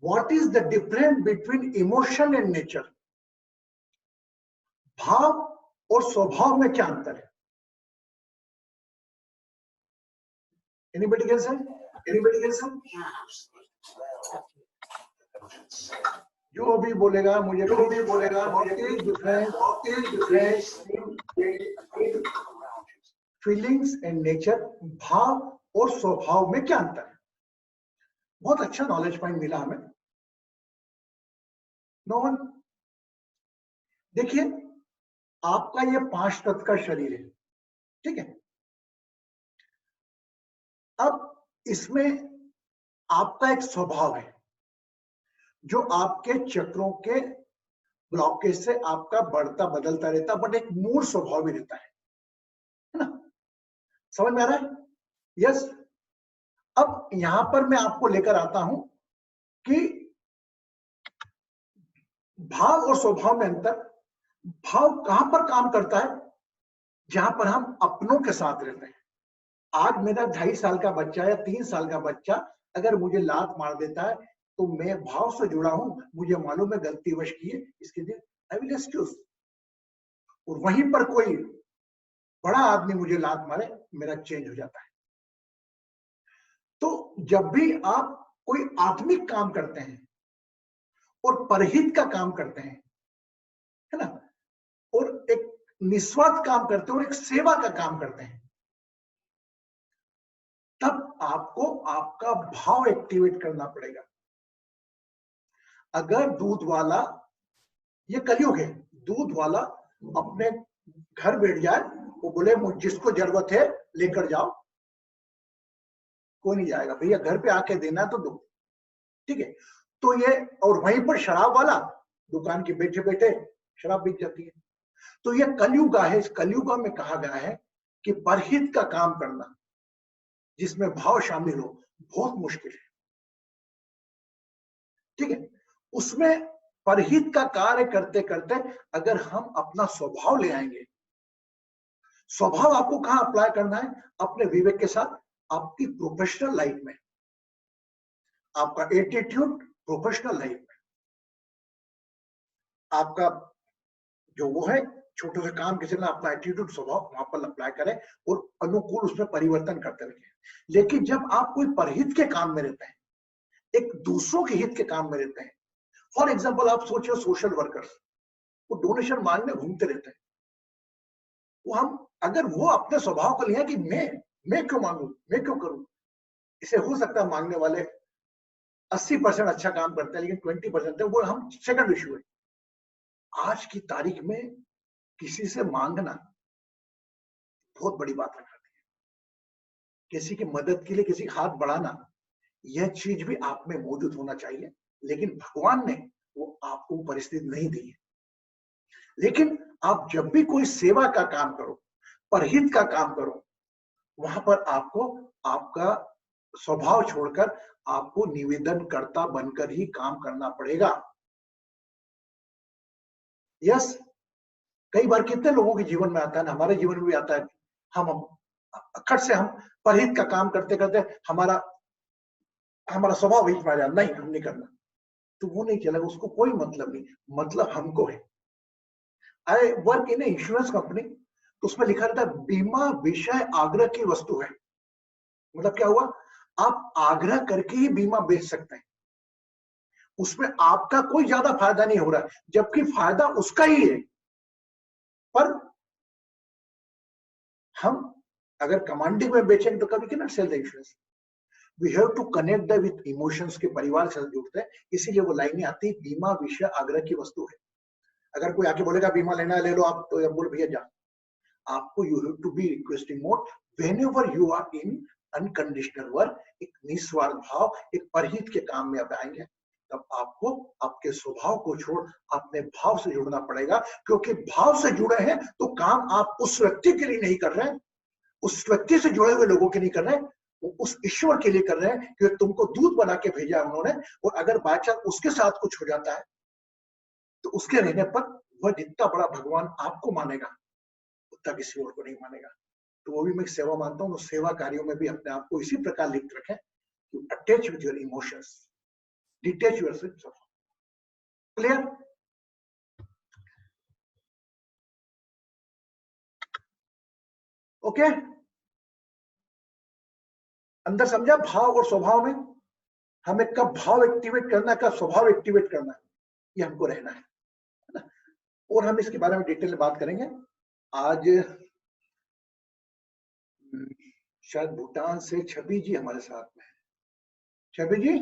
What is the difference between emotion and nature? भाव और स्वभाव में क्या अंतर है? Anybody can say? Anybody can say? जो भी बोलेगा मुझे, जो भी बोलेगा मुझे, डिफरेंस फीलिंग्स एंड नेचर, भाव और स्वभाव में क्या अंतर है? बहुत अच्छा नॉलेज पॉइंट मिला हमें। नो वन, देखिए आपका ये 5 तत्व का शरीर है, ठीक है। अब इसमें आपका एक स्वभाव है जो आपके चक्रों के ब्लॉकेज से आपका बढ़ता बदलता रहता, बट एक मूल स्वभाव भी रहता है ना? समझ में आ रहा है? यस। अब यहां पर मैं आपको लेकर आता हूं कि भाव और स्वभाव में अंतर। भाव कहां पर काम करता है? जहां पर हम अपनों के साथ रहते हैं। आज मेरा 2.5 साल का बच्चा या 3 साल का बच्चा अगर मुझे लात मार देता है तो मैं भाव से जुड़ा हूं, मुझे मालूम है गलतीवश की है, इसके लिए आई विल एक्सक्यूज। और वहीं पर कोई बड़ा आदमी मुझे लात मारे, मेरा चेंज हो जाता है। तो जब भी आप कोई आत्मिक काम करते हैं और परहित का काम करते हैं, है ना, और एक निस्वार्थ काम करते हैं और एक सेवा का काम करते हैं, तब आपको आपका भाव एक्टिवेट करना पड़ेगा। अगर दूध वाला, ये कलयुग है, दूध वाला अपने घर बैठ जाए, वो बोले जिसको जरूरत है लेकर जाओ, कोई नहीं जाएगा। भैया घर पे आके देना तो दो, ठीक है। तो ये, और वहीं पर शराब वाला दुकान के बैठे बैठे शराब बिक जाती है। तो ये कलयुग है। इस कलयुग में कहा गया है कि परहित का काम करना जिसमें भाव शामिल हो बहुत मुश्किल है, ठीक है। उसमें परहित का कार्य करते करते अगर हम अपना स्वभाव ले आएंगे, स्वभाव आपको कहां अप्लाई करना है? अपने विवेक के साथ आपकी प्रोफेशनल लाइफ में, आपका एटीट्यूड प्रोफेशनल लाइफ में, आपका जो वो है छोटे से काम किसी ने अपना एटीट्यूड स्वभाव वहां पर अप्लाई करें और अनुकूल उसमें परिवर्तन करते रहिए। लेकिन जब आप कोई परहित के काम में रहते हैं, एक दूसरों के हित के काम में रहते हैं, फॉर एग्जाम्पल आप सोचिए सोशल वर्कर्स, वो डोनेशन मांगने घूमते रहते हैं। वो हम अगर वो अपने स्वभाव को लिया कि मैं क्यों मांगू, मैं क्यों करूं, इसे हो सकता है मांगने वाले 80% अच्छा काम करते हैं लेकिन 20% है वो हम सेकंड इश्यू है। आज की तारीख में किसी से मांगना बहुत बड़ी बात रखती है। किसी की मदद के लिए किसी का हाथ बढ़ाना, यह चीज भी आप में मौजूद होना चाहिए, लेकिन भगवान ने वो आपको परिस्थिति नहीं दी है। लेकिन आप जब भी कोई सेवा का काम करो, परहित का काम करो, वहां पर आपको आपका स्वभाव छोड़कर आपको निवेदनकर्ता बनकर ही काम करना पड़ेगा। यस, कई बार कितने लोगों के जीवन में आता है ना, हमारे जीवन में भी आता है, हम अखट से हम परहित का काम करते करते हमारा हमारा स्वभाव बीच में आ जाता, नहीं हम नहीं करना, तो वो नहीं चलेगा, उसको कोई मतलब नहीं, मतलब हमको है। I work in insurance company, तो उसमें लिखा रहता है बीमा विषय आग्रह की वस्तु है। मतलब क्या हुआ? आप आग्रह करके ही बीमा बेच सकते हैं, उसमें आपका कोई ज्यादा फायदा नहीं हो रहा है, जबकि फायदा उसका ही है। पर हम अगर कमांडिंग में बेचेंगे तो कभी can not sell the insurance. We have to connect the with emotions के परिवार से जुड़ते हैं, इसीलिए वो लाइनें आती है बीमा विषय आग्रह की वस्तु है। अगर कोई आके बोलेगा बीमा लेना है ले लो आप, तो बोल भैया जा, आपको you have to be requesting mode whenever you are in unconditional work, एक निस्वार्थ भाव, एक परहित के काम में आप आएंगे, तब आपको आपके स्वभाव को छोड़ अपने भाव से जुड़ना पड़ेगा। क्योंकि भाव से जुड़े हैं तो काम आप उस व्यक्ति के लिए नहीं कर रहे हैं, उस व्यक्ति से जुड़े हुए लोगों के लिए कर रहे हैं, वो उस ईश्वर के लिए कर रहे हैं कि तुमको दूध बना के भेजा उन्होंने, और अगर बाय चांस उसके साथ कुछ हो जाता है तो उसके रहने पर वह जितना बड़ा भगवान आपको मानेगा उतना किसी और को नहीं मानेगा। तो वो भी मैं सेवा मानता हूँ। सेवा कार्यों में भी अपने आप को इसी प्रकार लिख रखें, attach with your emotions. Detach yourself. Clear? Okay? अंदर समझा? भाव और स्वभाव में हमें कब भाव एक्टिवेट करना है, कब स्वभाव एक्टिवेट करना है, ये हमको रहना है ना? और हम इसके बारे में डिटेल में बात करेंगे आज। शायद भूटान से छवि जी हमारे साथ में है। छवि जी,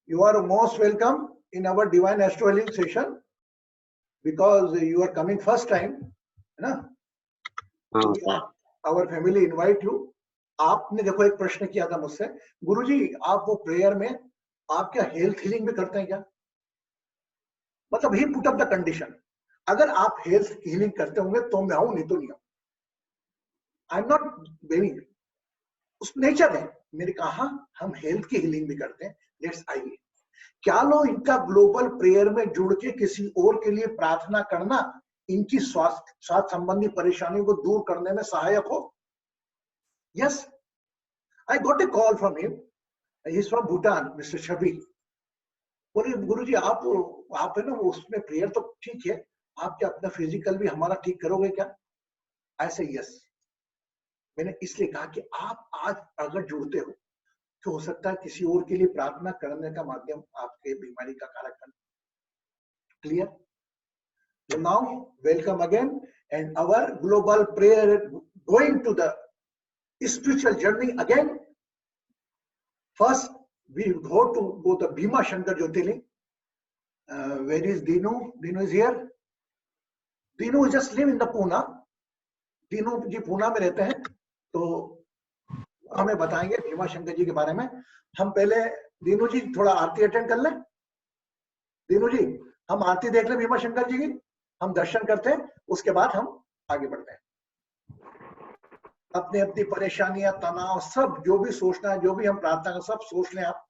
you are most welcome in our divine astro healing session because you are coming first time, है ना? Our family invite you. आपने देखो एक प्रश्न किया था मुझसे, गुरुजी आप वो प्रेयर में आप क्या हेल्थ हीलिंग भी करते हैं क्या? मतलब ही पुट अप द कंडीशन, अगर आप हेल्थ हीलिंग करते होंगे तो मैं आऊं, नहीं तो नहीं आऊं। आई एम नॉट वेरी उस नेचर है। मैंने कहा हम हेल्थ की हीलिंग भी करते हैं, लेट्स आइए। क्या लो इनका ग्लोबल प्रेयर में जुड़ के किसी और के लिए प्रार्थना करना इनकी स्वास्थ्य संबंधी परेशानियों को दूर करने में सहायक हो? Yes, I got a call from him, he is from Bhutan, mister Chhavi. बोले गुरुजी आप है ना उसमें प्रेयर तो ठीक है, आप क्या अपना फिजिकल भी हमारा ठीक करोगे क्या? ऐसे यस। मैंने इसलिए कहा कि आप आज अगर जुड़ते हो तो हो सकता है किसी और के लिए प्रार्थना करने का माध्यम आपके बीमारी का कारक बने। Clear? So now welcome again and our global prayer going to the spiritual journey again. First we go the Bhima Shankar Jyotirling. Where is Dinu? Dinu is here. Dinu just live in the Pune. Dinu जी पूना में रहते हैं, तो हमें बताएंगे भीमा शंकर जी के बारे में। हम पहले दीनू जी थोड़ा आरती अटेंड कर लें। दीनू जी हम आरती देख लें भीमा शंकर जी की, हम दर्शन करते हैं, उसके बाद हम आगे बढ़ते हैं। अपनी अपनी परेशानियां, तनाव, सब जो भी सोचना है, जो भी हम प्रार्थना का सब सोच लें आप।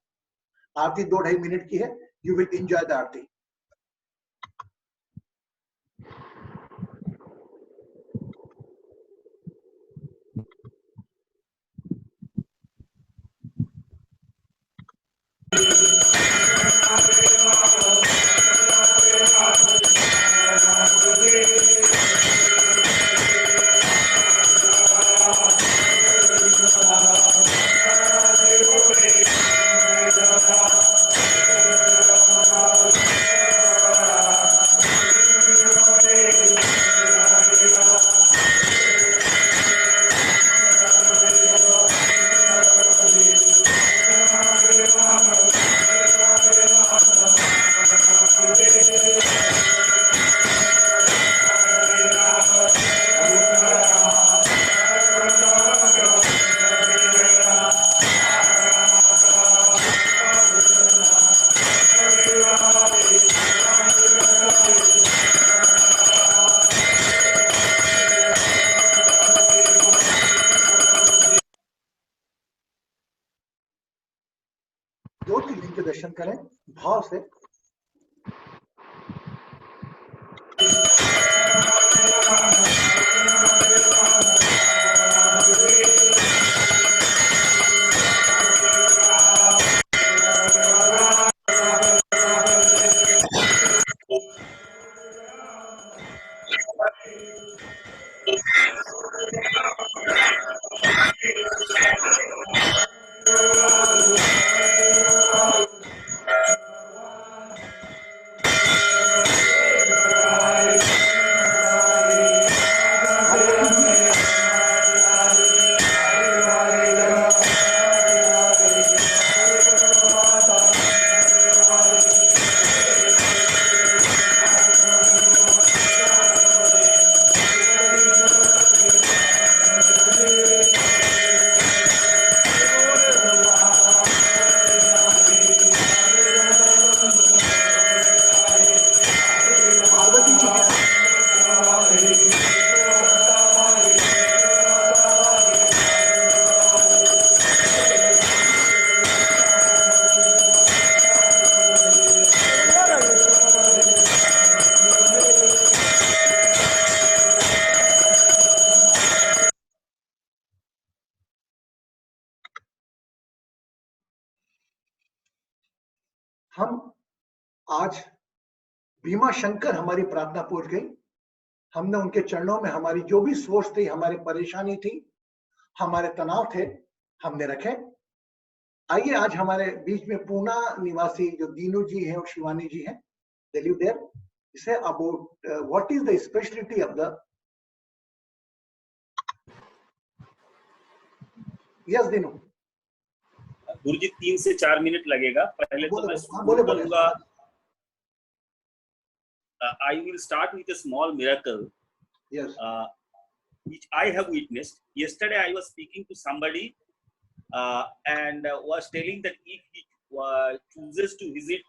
आरती 2-2.5 मिनट की है, यू विल एंजॉय द आरती। ज्योतिर्लिंग के दर्शन करें भाव से। हम आज भीमा शंकर हमारी प्रार्थना पहुंच गई, हमने उनके चरणों में हमारी जो भी सोच थी, हमारी परेशानी थी, हमारे तनाव थे, हमने रखे। आइए आज हमारे बीच में पूना निवासी जो दीनू जी हैं और शिवानी जी हैं, they live there. Say about what is the specialty of the, yes Dinu. गुरुजी 3 से 4 मिनट लगेगा। पहले तो मैं शुरू करूंगा। I will start with a small miracle. Yes. Which I have witnessed. Yesterday I was speaking to somebody and was telling that if he chooses to visit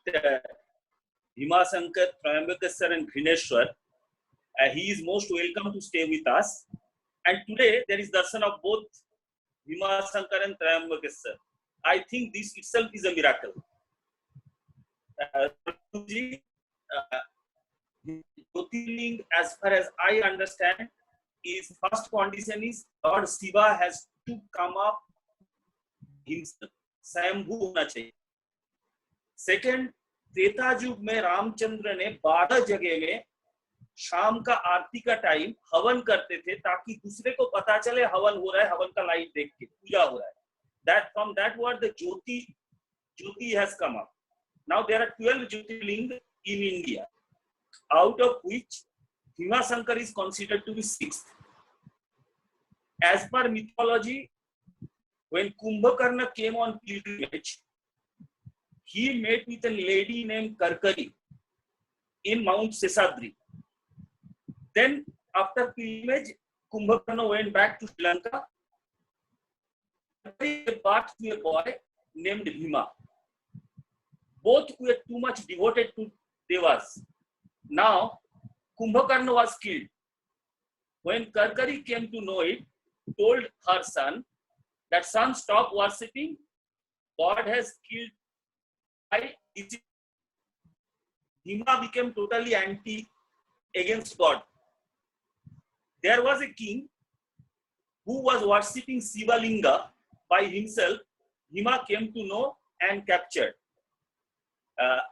Bhima Shankar, Trayambakeswar and Grineshwar, he is most welcome to stay with us. And today there is darshan of both Bhima Shankar and Trayambakeswar. I think this itself is a miracle. Jyotirling, as far as I understand, is first condition is Lord Shiva has to come up himself. स्वयंभू होना चाहिए। Second, Treta युग में रामचंद्र ने 12 जगह में शाम का आरती का टाइम हवन करते थे ताकि दूसरे को पता चले हवन हो रहा है, हवन का लाइट देख के पूजा हो रहा है। That from that word the Jyoti has come up. Now there are 12 Jyotirling in India, out of which Bhima Shankar is considered to be 6th. As per mythology, when Kumbhakarna came on pilgrimage, he met with a lady named Karkari in Mount Seshadri. Then after pilgrimage, Kumbhakarna went back to Sri Lanka. He gave birth to a boy named Bhima. Both were too much devoted to devas. Now, Kumbhakarna was killed. When Karkari came to know it, told her son that son, stop worshipping. God has killed. Bhima became totally anti against God. There was a king who was worshipping Shiva Linga by himself. Bhima came to know and captured.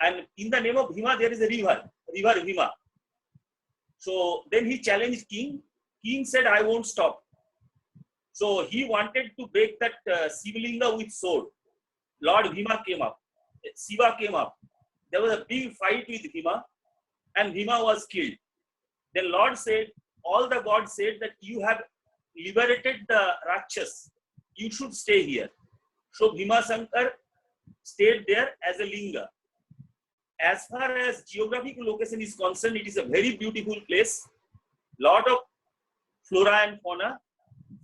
And in the name of Bhima, there is a river Bhima. So then he challenged king. King said, I won't stop. So he wanted to break that Shivalinga with sword. Lord Bhima came up. Shiva came up. There was a big fight with Bhima and Bhima was killed. Then Lord said, all the gods said that you have liberated the Rakshas. You should stay here. So Bhima Shankar stayed there as a linga. As far as geographical location is concerned, it is a very beautiful place. Lot of flora and fauna,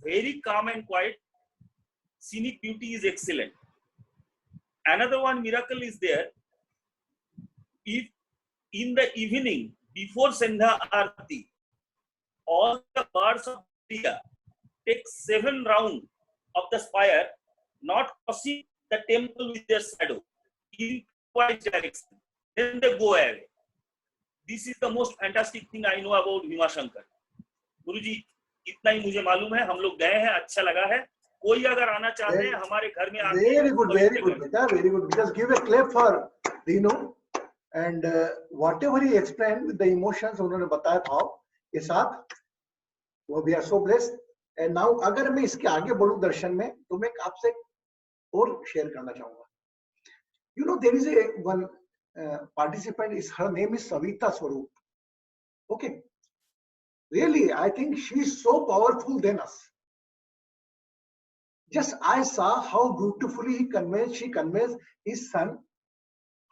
very calm and quiet. Scenic beauty is excellent. Another one miracle is there. If in the evening before Sandhya Arati, all the birds of India take 7 rounds of the spire, not crossing the temple with their shadow, in twice direction. Then they go away. This is the most fantastic thing I know about Bhima Shankar. गुरुजी, इतना ही मुझे मालूम है। हम लोग गए हैं, अच्छा लगा है। कोई अगर आना चाहते हैं हमारे घर में आके, very good बेटा, very good. Because give a clap for Dino and whatever he explained with the emotions उन्होंने बताया भाव के साथ, वो we are so blessed. And now अगर मैं इसके आगे बढ़ूं दर्शन में, तो मैं आपसे और शेयर करना चाहूंगा. You know, there is a one participant, is her name is Savita Swarup. Okay, really I think she is so powerful than us. Just I saw how beautifully she conveys his son,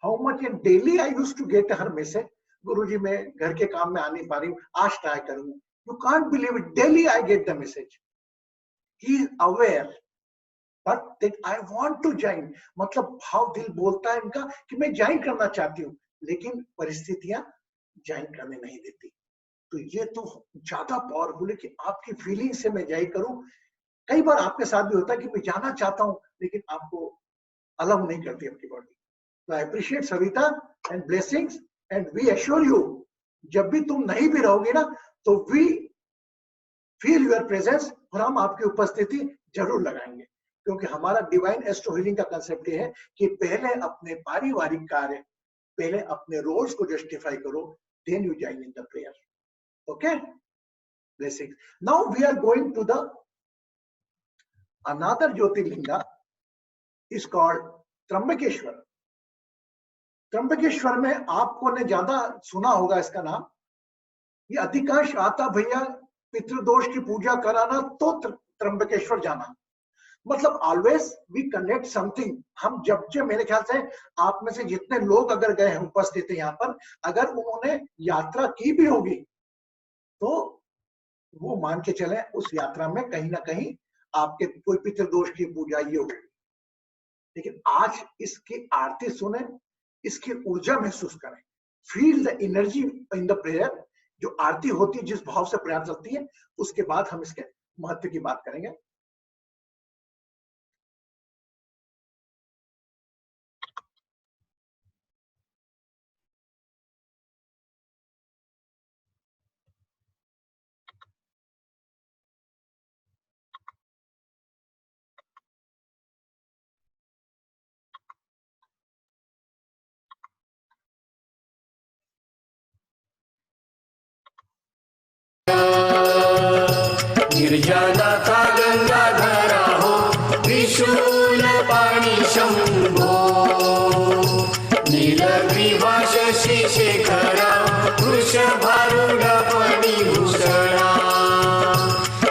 how much, and daily I used to get her message, Guruji मैं घर के काम में आ नहीं पा रही हूँ, आज try करूँ. You can't believe it, daily I get the message. He is aware, but that I want to join. मतलब भाव दिल बोलता है इनका कि मैं join करना चाहती हूँ, लेकिन परिस्थितियां join करने नहीं देती. तो ये तो ज्यादा पावरफुल है कि आपकी फीलिंग से मैं ज्वाइन करूं. कई बार आपके साथ भी होता है कि मैं जाना चाहता हूं लेकिन आपको अलाउ नहीं करती आपकी बॉडी. तो I appreciate Savita and blessings and we assure you, जब भी तुम नहीं भी रहोगे ना तो वी फील योर प्रेजेंस और हम आपकी उपस्थिति जरूर लगाएंगे. क्योंकि हमारा डिवाइन एस्ट्रो हीलिंग का कंसेप्ट ये है कि पहले अपने पारिवारिक कार्य, पहले अपने रोल्स को जस्टिफाई करो, then you join in the prayer. Okay, blessings. Now we are going to the another Jyotirlinga is called Trimbakeshwar. Trimbakeshwar में आपको ने ज्यादा सुना होगा इसका नाम. ये अधिकांश आता भैया पितृदोष की पूजा कराना तो त्र्यंबकेश्वर जाना. मतलब ऑलवेज वी कनेक्ट समथिंग. हम जब मेरे ख्याल से आप में से जितने लोग अगर गए हैं उपस्थित है यहाँ पर, अगर उन्होंने यात्रा की भी होगी तो वो मान के चले उस यात्रा में कहीं ना कहीं आपके कोई पितृदोष की पूजा ये होगी. लेकिन आज इसकी आरती सुने, इसकी ऊर्जा महसूस करें, feel the energy in the prayer. जो आरती होती है जिस भाव से प्रयास करती है, उसके बाद हम इसके महत्व की बात करेंगे. निर्जनता गंगाधरा हो, त्रिशूल पाणी शंभो, नीलग्रीवा शशि शेखरा, वृषभारूढ फणिभूषणा,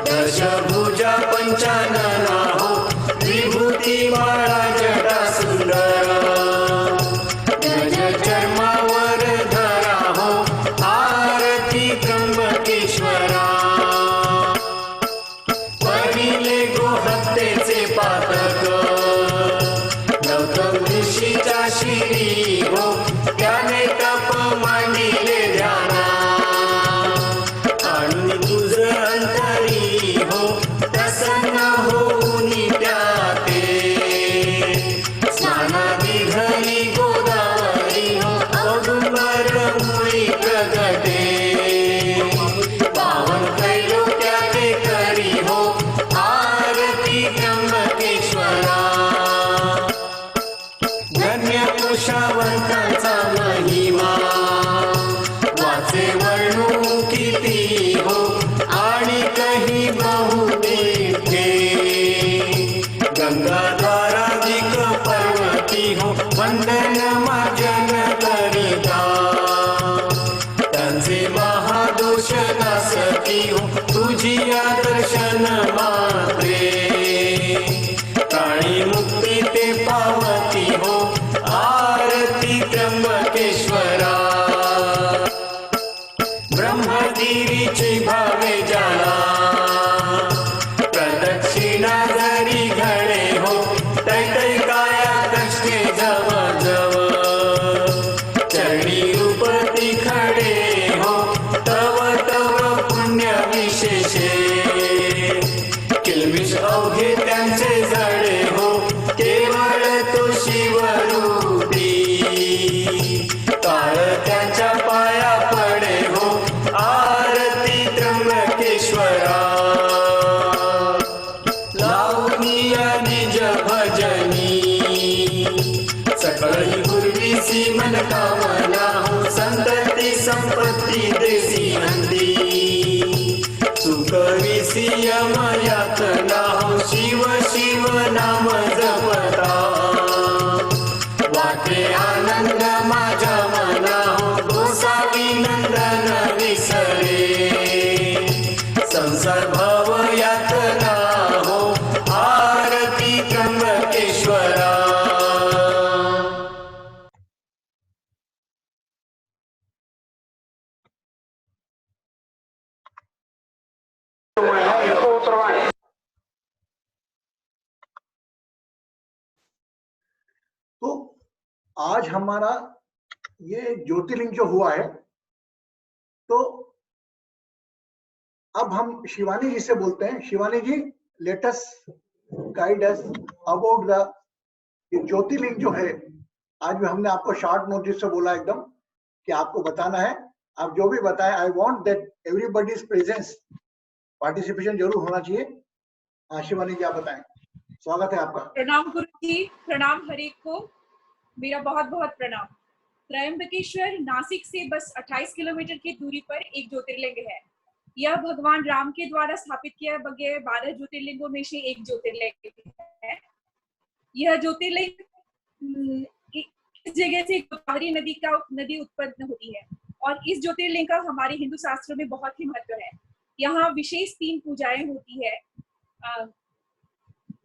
दशभुजा पंचानना हो, विभूती माळा जटा सुंदरा, गज चर्मावर धरा हो, आरती त्र्यंबकेश्वरा. शिरी हो, त्याने तप मांडिले ध्याना, आणि तुझ अंतरी हो, प्रसन्न होऊनी त्याते, स्नानादी घरी गोदावरी हो, औदुंबर मुळी प्रगटे, पावन त्रैलोक्याते करी हो, आरती त्र्यंबकेश्वरा. कुशावंतांचा महिमा वाचे वर्णू किती हो, आणि काही बहुतेठे, गंगाधाराधिक पर्वती हो, वंदन माजन करिता, त्यांचे महादोष नासती हो, तुझी दर्शन मात्रे, प्राणी मुक्ती ते पावती हो, आरती त्र्यंबकेश्वरा. ब्रह्मगिरीची भावे जाला, प्रदक्षिणा जरी घडे हो, तैतै काया कष्टे जव जव, चरणी रूपती खडे हो, तव तव पुण्य विशेषे, किलबिश अवघे त्यांचे जडे हो, केवळ तो शिवरूपी, काळ त्याच्या पाया पडे हो, आरती त्र्यंबकेश्वरा. लावणीया निज भजनी, सकळही पूर्वीसी मन कामना हो, संतती संपत्ती देसी नंदी, सुखविसी यमयातना हो, शिव शिव नाम जपता, वाटे आनंद माझ्या मना हो, गोसावी नंदन विसरे, संसार भव यातना हो, आरती त्र्यंबकेश्वरा. तो आज हमारा ये ज्योतिर्लिंग जो हुआ है, तो अब हम शिवानी जी से बोलते हैं. Shivani ji, let us guide us about the Jyotirlinga जो है. आज भी हमने आपको शॉर्ट नोटिस से बोला एकदम कि आपको बताना है. आप जो भी बताएं, I want that everybody's presence, participation जरूर होना चाहिए. हाँ शिवानी जी, आप बताएं. स्वागत है आपका। प्रणाम गुरु जी, प्रणाम हर एक को, मेरा बहुत बहुत प्रणाम। त्रयंबकेश्वर नासिक से बस 28 किलोमीटर की दूरी पर एक ज्योतिर्लिंग है। यह भगवान राम के द्वारा स्थापित किया गया 12 ज्योतिर्लिंगों में से एक ज्योतिर्लिंग है। यह ज्योतिर्लिंग इस जगह से गोदावरी नदी उत्पन्न होती है और इस ज्योतिर्लिंग का हमारे हिंदू शास्त्रों में बहुत ही महत्व है। यहाँ विशेष 3 पूजाएं होती है।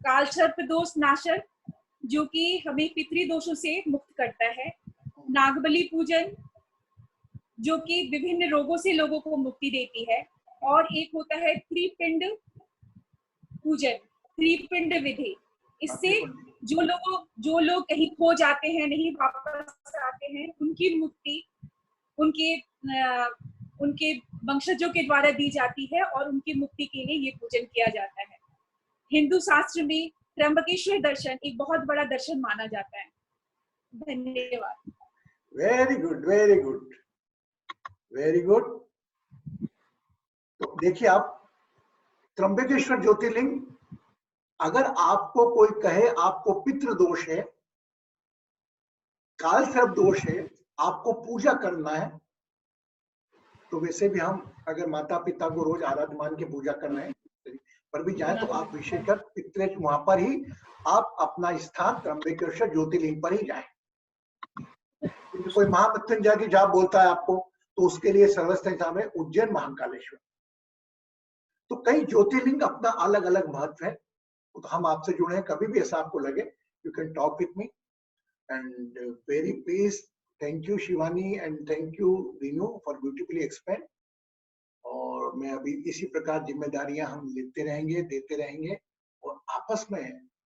काल सर्प दोष नाशक, जो कि हमें पितृ दोषों से मुक्त करता है। नागबली पूजन, जो कि विभिन्न रोगों से लोगों को मुक्ति देती है। और एक होता है त्रिपिंड पूजन, त्रिपिंड विधि। इससे जो लोग कहीं खो जाते हैं, नहीं वापस आते हैं, उनकी मुक्ति उनके वंशजों के द्वारा दी जाती है और उनकी मुक्ति के लिए ये पूजन किया जाता है। हिंदू शास्त्र में त्र्यंबकेश्वर दर्शन एक बहुत बड़ा दर्शन माना जाता है। धन्यवाद। Very good, very good, very good. तो देखिए आप, त्र्यंबकेश्वर ज्योतिर्लिंग, अगर आपको कोई कहे आपको पितृ दोष है, काल सर्प दोष है, आपको पूजा करना है, तो वैसे भी हम अगर माता पिता को रोज आराध्य मान के पूजा करना है पर भी जाए तो आप विशेषकर पितृ वहां पर ही आप अपना स्थान त्र्यंबकेश्वर ज्योतिर्लिंग पर ही जाए। कोई महामृत्युंजय की जाप बोलता है आपको, तो उसके लिए सर्वस्थ हिसाब है उज्जैन महाकालेश्वर। तो कई ज्योतिर्लिंग अपना अलग अलग महत्व है। तो हम आपसे जुड़े हैं, कभी भी ऐसा आपको लगे you can talk with me and very please. Thank you Shivani and thank you Rinu for beautifully explain. और मैं अभी इसी प्रकार जिम्मेदारियां हम लेते रहेंगे, देते रहेंगे। और आपस में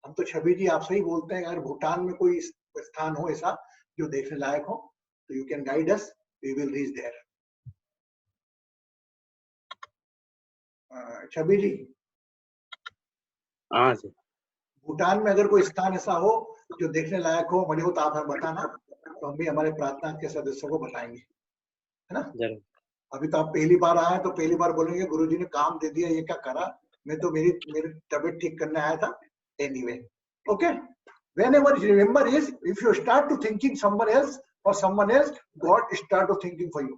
हम तो छवि जी आपसे ही बोलते हैं, अगर भूटान में कोई स्थान हो ऐसा जो देखने लायक हो तो you can guide us, we will reach there. Chhavi ji, हाँ जी, भूटान में अगर कोई स्थान ऐसा हो जो देखने लायक हो, मुझे हो तो आप हमें बताना, तो हम भी हमारे प्रार्थना के सदस्यों को बताएंगे, है ना। जरूर। अभी तो आप पहली बार आए तो पहली बार बोलेंगे गुरुजी ने काम दे दिया, ये क्या करा, मैं तो मेरी तबीयत ठीक करने आया था। Anyway, okay, whenever you remember is if you start to thinking someone else or someone else, God start to thinking for you.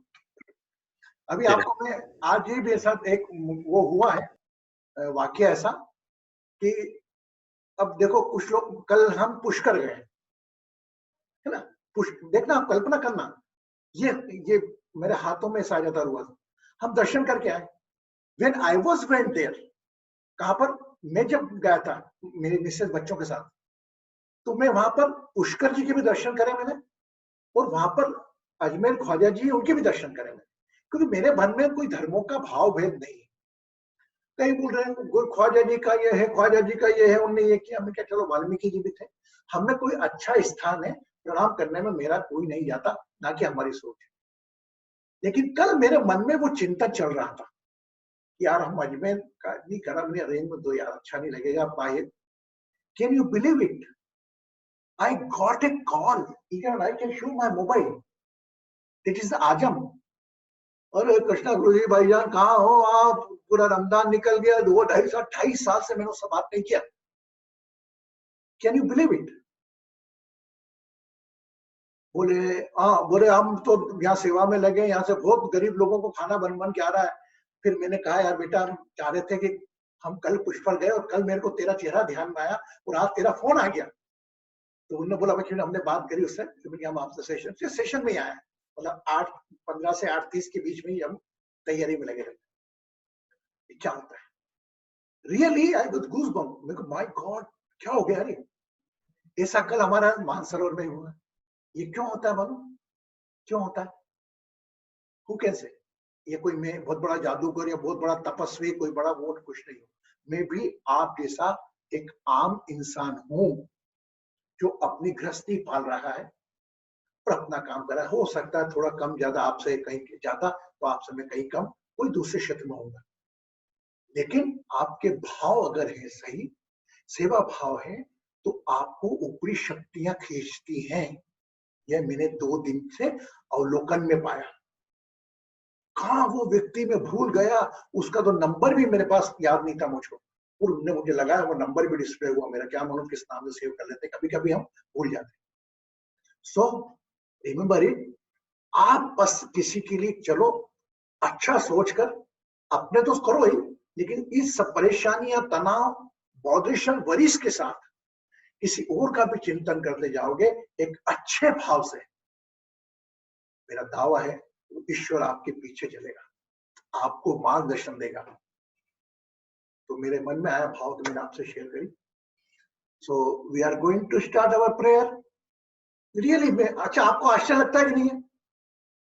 अभी आपको मैं आज ये भी साथ एक वो हुआ है वाक्य ऐसा कि अब देखो कुछ लोग, कल हम पुष्कर गए, है ना, देखना आप कल्पना करना, ये मेरे हाथों में साझा हुआ था, हम दर्शन करके आए। When I was went there, कहां पर, मैं जब गया था मेरे मिसेस बच्चों के साथ, तो मैं वहां पर पुष्कर जी के भी दर्शन करे मैंने, और वहां पर अजमेर ख्वाजा जी उनके भी दर्शन करे मैंने, क्योंकि मेरे मन में कोई धर्मों का भाव भेद नहीं। कई बोल रहे हैं ख्वाजा जी का ये है, ख्वाजा जी का ये है, उनने ये किया। हमने क्या, चलो वाल्मीकि जी भी थे, हमें कोई अच्छा स्थान है, प्रणाम करने में मेरा कोई नहीं जाता, ना कि हमारी सोच। लेकिन कल मेरे मन में वो चिंता चल रहा था कि यार हम अजमेर का नहीं करा, मैंने अरेंज में दो यार, अच्छा नहीं लगेगा बाहर। Can you believe it, I got a call, even I can show my mobile. It is आजम। अरे कृष्णा गुरुजी भाईजान कहाँ हो आप, पूरा रमजान निकल गया, 2-2.5 साल से मैंने उससे बात नहीं किया। Can you believe it? बोले हाँ, बोले हम तो यहाँ सेवा में लगे, यहाँ से बहुत गरीब लोगों को खाना बन बन के आ रहा है। फिर मैंने कहा यार बेटा, हम चाह रहे थे कि हम कल पुष्कर गए और कल मेरे को तेरा चेहरा ध्यान में आया और आज तेरा फोन आ गया। तो उन्होंने बोला भाई हमने बात करी उससे, तो हम आपसे सेशन में आया, मतलब 8:15 से 8:30 के बीच में ही हम तैयारी में लगे रहते। क्या होता है रियली, आई वाज गूज़बम्प, मेरे को माय गॉड क्या हो गया। अरे ऐसा कल हमारा मानसरोवर में हुआ, ये क्यों होता है मालूम, क्यों होता है? हु कैन से, ये कोई मैं बहुत बड़ा जादूगर या बहुत बड़ा तपस्वी, कोई बड़ा वो कुछ नहीं हूँ। मैं भी आप जैसा एक आम इंसान हूँ जो अपनी गृहस्थी पाल रहा है और अपना काम कर रहा है। हो सकता है थोड़ा कम ज्यादा आपसे, कहीं ज्यादा तो आपसे मैं कहीं कम कोई दूसरे क्षेत्र में होगा, लेकिन आपके भाव अगर है सही, सेवा भाव है, तो आपको ऊपरी शक्तियां खींचती हैं। यह मैंने 2 दिन से अवलोकन में पाया। कहाँ वो व्यक्ति में भूल गया, उसका तो नंबर भी मेरे पास याद नहीं था मुझको, और उनने मुझे लगाया, वो नंबर भी डिस्प्ले हुआ मेरा, क्या मालूम किस नाम से सेव कर लेते, कभी कभी हम भूल जाते। सो रिमेम्बर इट, आप बस किसी के लिए चलो अच्छा सोचकर, अपने तो करो ही, लेकिन इस सब परेशानियां, तनाव, बॉदरेशन, वरीज के साथ किसी और का भी चिंतन करते जाओगे एक अच्छे भाव से, मेरा दावा है ईश्वर आपके पीछे चलेगा, आपको मार्गदर्शन देगा। तो मेरे मन में आया भाव, तो मैंने आपसे शेयर करी। So we are going to start our prayer. Really में अच्छा आपको आश्चर्य लगता है कि नहीं है?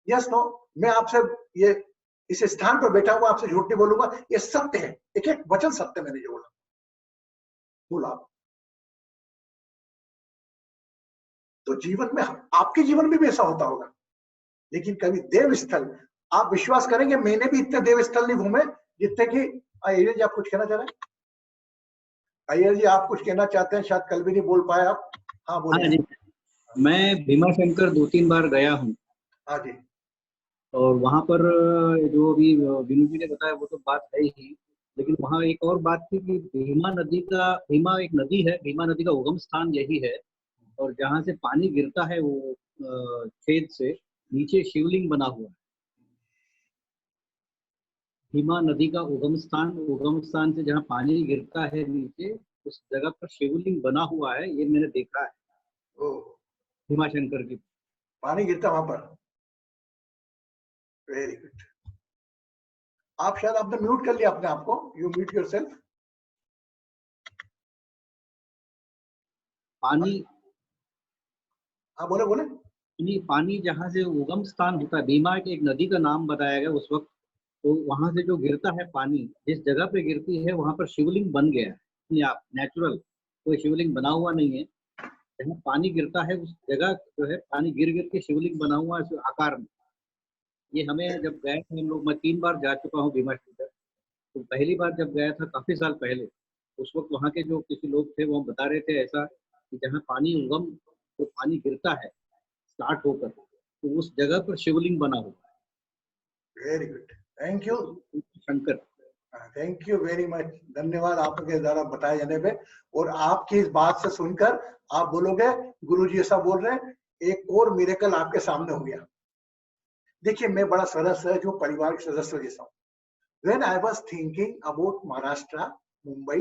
यस नो, मैं आपसे ये इस स्थान पर बैठा हुआ आपसे झूठ नहीं बोलूंगा, ये सत्य है, एक एक वचन सत्य मैंने जो बोला। तो जीवन में, आपके जीवन में भी ऐसा होता होगा, लेकिन कभी देव स्थल, आप विश्वास करेंगे मैंने भी इतने देव स्थल नहीं घूमे जितने कि अय्यर जी आप कुछ कहना चाह रहे हैं? अय्यर जी आप कुछ कहना चाहते हैं, शायद कल भी नहीं बोल पाए आप। हाँ बोलिए। जी, मैं भीमाशंकर 2-3 बार गया हूँ। हाँ जी। और वहाँ पर जो अभी विनू जी ने बताया वो तो बात है ही, लेकिन वहाँ एक और बात थी कि भीमा एक नदी है, भीमा नदी का उगम स्थान यही है, और जहाँ से पानी गिरता है वो खेत से नीचे शिवलिंग बना हुआ है। भीमा नदी का उगम स्थान से जहाँ पानी गिरता है नीचे, उस जगह पर शिवलिंग बना हुआ है, ये मैंने देखा है। ओ, भीमाशंकर की पानी गिरता वहां पर। Very good. आप शायद आपने म्यूट कर लिया अपने आप को, यू म्यूट योरसेल्फ। पानी, हाँ बोले बोले। पानी जहाँ से उगम स्थान होता है, भीमा एक नदी का नाम बताया गया उस वक्त, तो वहां से जो गिरता है पानी, जिस जगह पे गिरती है वहां पर शिवलिंग बन गया है अपने आप, नेचुरल, कोई शिवलिंग बना हुआ नहीं है। जहाँ पानी गिरता है उस जगह जो है पानी गिर गिर के शिवलिंग बना हुआ है इस आकार में। ये हमें जब गए थे हम लोग, मैं 3 बार जा चुका हूँ भीमाशंकर, तो पहली बार जब गया था काफी साल पहले, उस वक्त वहाँ के जो किसी लोग थे वो बता रहे थे ऐसा कि जहाँ पानी उगम, जो पानी गिरता है स्टार्ट होकर, तो उस जगह पर शिवलिंग बना हुआ है। Very good, thank you Shankar, thank you very much, धन्यवाद आपके द्वारा बताए जाने पे। और आपकी इस बात से सुनकर आप बोलोगे गुरुजी ऐसा बोल रहे हैं, एक और मिरेकल आपके सामने हो गया। देखिए मैं बड़ा सरल सहज हूँ, परिवार के सदस्य जैसा हूँ। When I was thinking about Maharashtra, Mumbai,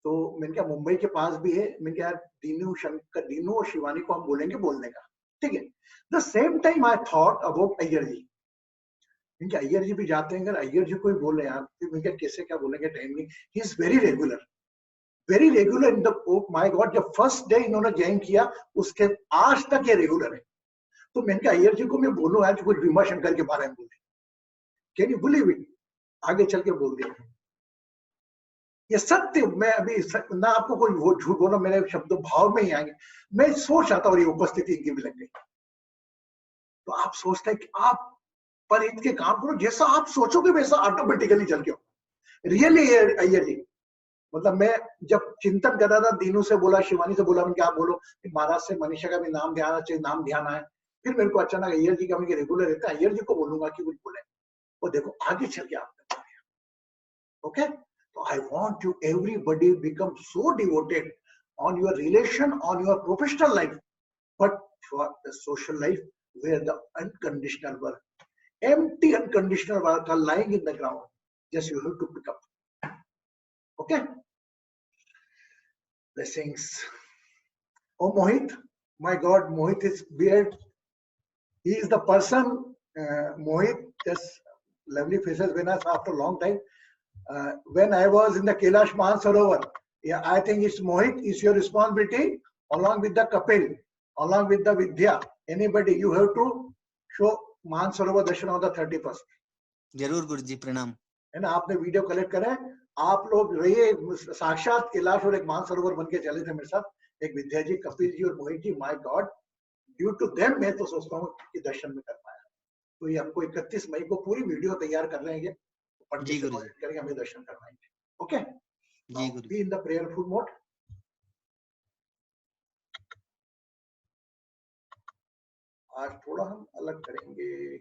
तो मैंने कहा मुंबई के पास भी है, मैंने कहा दीनू और शिवानी को हम बोलेंगे बोलने का, ठीक है। The same time I thought about Iyer ji. मैंने कहा अय्यर जी भी जाते हैं, अगर अय्यर जी को ही बोले यार, फिर मैंने कहा कैसे क्या बोलेंगे, टाइम नहीं। He is very regular in the, oh my God, जब फर्स्ट डे इन्होंने ज्वाइन किया उसके आज तक ये रेगुलर है। तो मैंने कहा अय्यर जी को मैं बोलूं आज कुछ भीमाशंकर के बारे में बोले, कैन यू बिलीव इट? आगे चल के बोल दिया। ये सत्य, मैं अभी ना आपको कोई वो झूठ बोला, मेरे शब्द भाव में ही आएंगे। मैं सोच रहा था और ये उपस्थिति इनकी भी लग गई। तो आप सोचते हैं कि आप पर हित के काम करो, जैसा आप सोचोगे वैसा ऑटोमेटिकली चल के हो। रियली अय्यर जी, मतलब मैं जब चिंतन कर रहा था, दीनू से बोला, शिवानी से बोला, मैं क्या बोलो कि महाराज से मनीषा का भी नाम ध्यान चाहिए, नाम ध्यान आए। फिर मेरे को अचानक अय्यर जी का रेगुलर रहता है, अय्यर जी को बोलूंगा कि कुछ बोले। वो देखो आगे चल के आपने, okay. So I want you everybody become so devoted on your relation, on your professional life, but for the social life where the unconditional work, empty unconditional work are lying in the ground. Just you have to pick up. Okay? Blessings. Oh Mohit, my God, Mohit is weird. He is the person, Mohit, just lovely faces when I saw after a long time. When I was in the Kailash Mansarovar, yeah, I think it's Mohit, it's your responsibility, along with the Kapil, along with the Vidya, anybody, you have to show Mansarovar Darshan on the 31st. जरूर गुरुजी, प्रणाम। है ना, आपने video collect करें, आप लोग रहिए, साक्षात कैलाश और एक मानसरोवर बन के चले थे मेरे साथ, एक विद्या जी, कपिल जी और Mohit ji. My God, due to them मैं तो सोचता हूँ कि दर्शन में कर पाया। तो ये हमको 31 मई को पूरी वीडियो तैयार कर रहे हैं, जी गुरु जी, करेंगे, हमें दर्शन करवाएंगे। Okay ji Guru. Be in the prayerful mode. आज थोड़ा हम अलग करेंगे।